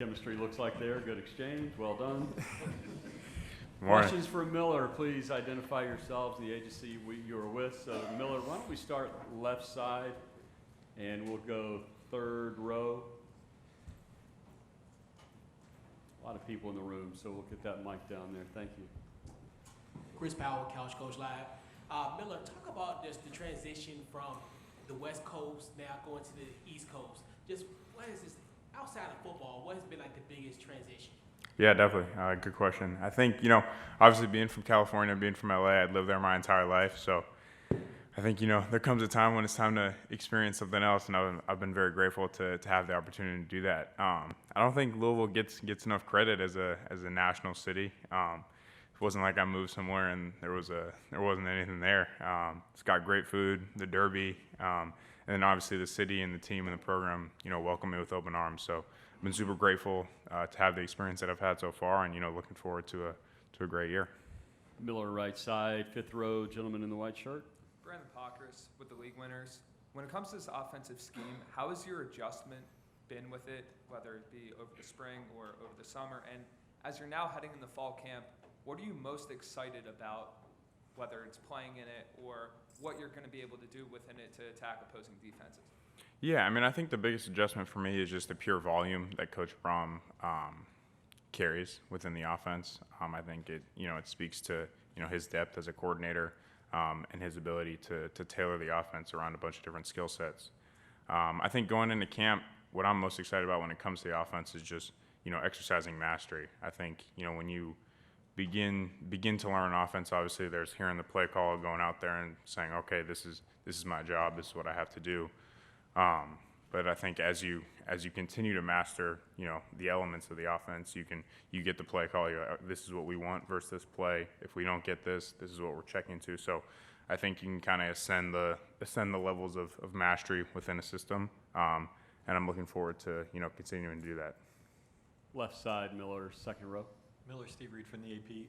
Chemistry looks like there. Good exchange. Well done. Morning. Questions for Miller. Please identify yourselves and the agency you're with. So, Miller, why don't we start left side, and we'll go third row. A lot of people in the room, so we'll get that mic down there. Thank you. Chris Powell, Couch Coach Live. Miller, talk about just the transition from the West Coast now going to the East Coast. Just what is this outside of football? What has been like the biggest transition? Yeah, definitely. Good question. I think, obviously being from California, being from LA, I'd lived there my entire life. So I think, there comes a time when it's time to experience something else. And I've been very grateful to have the opportunity to do that. I don't think Louisville gets enough credit as a national city. It wasn't like I moved somewhere and there wasn't anything there. It's got great food, the Derby, and then obviously the city and the team and the program, welcome me with open arms. So I've been super grateful to have the experience that I've had so far, and looking forward to a great year. Miller, right side, fifth row, gentleman in the white shirt. Brandon Pockris with the league winners. When it comes to this offensive scheme, how has your adjustment been with it, whether it be over the spring or over the summer? And as you're now heading in the fall camp, what are you most excited about, whether it's playing in it or what you're going to be able to do within it to attack opposing defenses? Yeah, I think the biggest adjustment for me is just the pure volume that Coach Brom carries within the offense. I think it speaks to his depth as a coordinator and his ability to tailor the offense around a bunch of different skill sets. I think going into camp, what I'm most excited about when it comes to the offense is just exercising mastery. I think when you begin to learn offense, obviously there's hearing the play call, going out there and saying, okay, this is my job, this is what I have to do. But I think as you continue to master, the elements of the offense, you get the play call. This is what we want versus this play. If we don't get this is what we're checking to. So I think you can kind of ascend the levels of mastery within a system. And I'm looking forward to continuing to do that. Left side, Miller, second row. Miller, Steve Reed from the AP.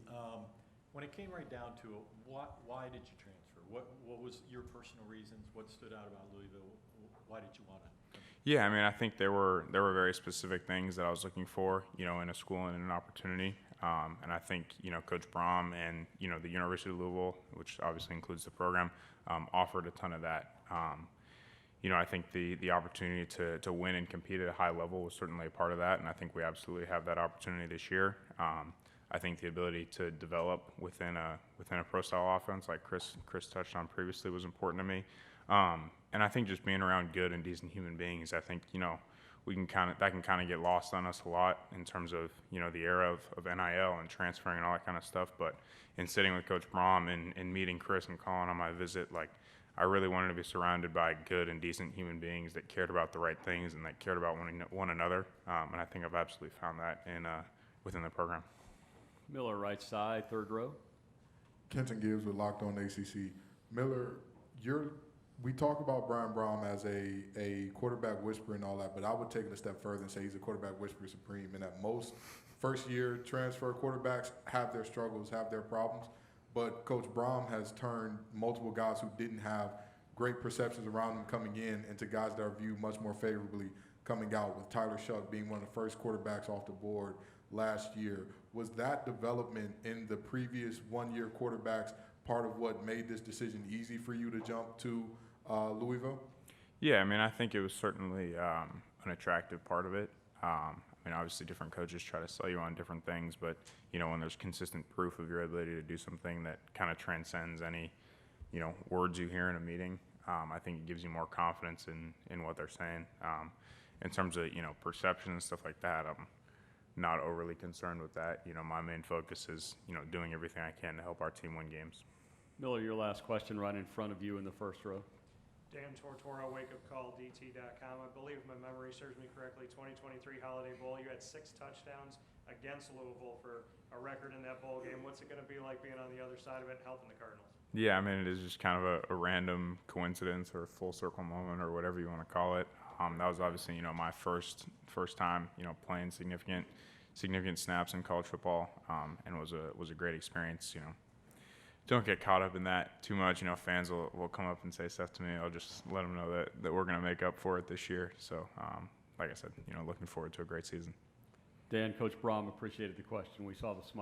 When it came right down to it, why did you transfer? What was your personal reasons? What stood out about Louisville? Why did you want to? Yeah, I think there were very specific things that I was looking for, in a school and in an opportunity. And I think, Coach Brom and, the University of Louisville, which obviously includes the program, offered a ton of that. I think the opportunity to win and compete at a high level was certainly a part of that, and I think we absolutely have that opportunity this year. I think the ability to develop within a pro-style offense, like Chris touched on previously, was important to me. And I think just being around good and decent human beings, I think we can kind of get lost on us a lot in terms of the era of NIL and transferring and all that kind of stuff. But in sitting with Coach Brom and meeting Chris and calling on my visit, I really wanted to be surrounded by good and decent human beings that cared about the right things and that cared about one another. And I think I've absolutely found that within the program. Miller, right side, third row. Kenton Gibbs with Locked On ACC. Miller, we talk about Brian Brom as a quarterback whisperer and all that, but I would take it a step further and say he's a quarterback whisperer supreme, and that most first-year transfer quarterbacks have their struggles, have their problems. But Coach Brom has turned multiple guys who didn't have great perceptions around them coming in into guys that are viewed much more favorably coming out, with Tyler Shuck being one of the first quarterbacks off the board last year. Was that development in the previous one-year quarterbacks part of what made this decision easy for you to jump to Louisville? Yeah, I think it was certainly an attractive part of it. Obviously different coaches try to sell you on different things, but when there's consistent proof of your ability to do something that kind of transcends any words you hear in a meeting, I think it gives you more confidence in what they're saying. In terms of perception and stuff like that, I'm not overly concerned with that. My main focus is doing everything I can to help our team win games. Miller, your last question right in front of you in the first row. Dan Tortora, wakeupcalldt.com. I believe my memory serves me correctly, 2023 Holiday Bowl, you had 6 touchdowns against Louisville for a record in that bowl game. What's it going to be like being on the other side of it and helping the Cardinals? Yeah, it is just kind of a random coincidence or full circle moment or whatever you want to call it. That was obviously, my first time, playing significant snaps in college football, and was a great experience. Don't get caught up in that too much. Fans will come up and say stuff to me. I'll just let them know that we're going to make up for it this year. So, like I said, looking forward to a great season. Dan, Coach Brom appreciated the question. We saw the smile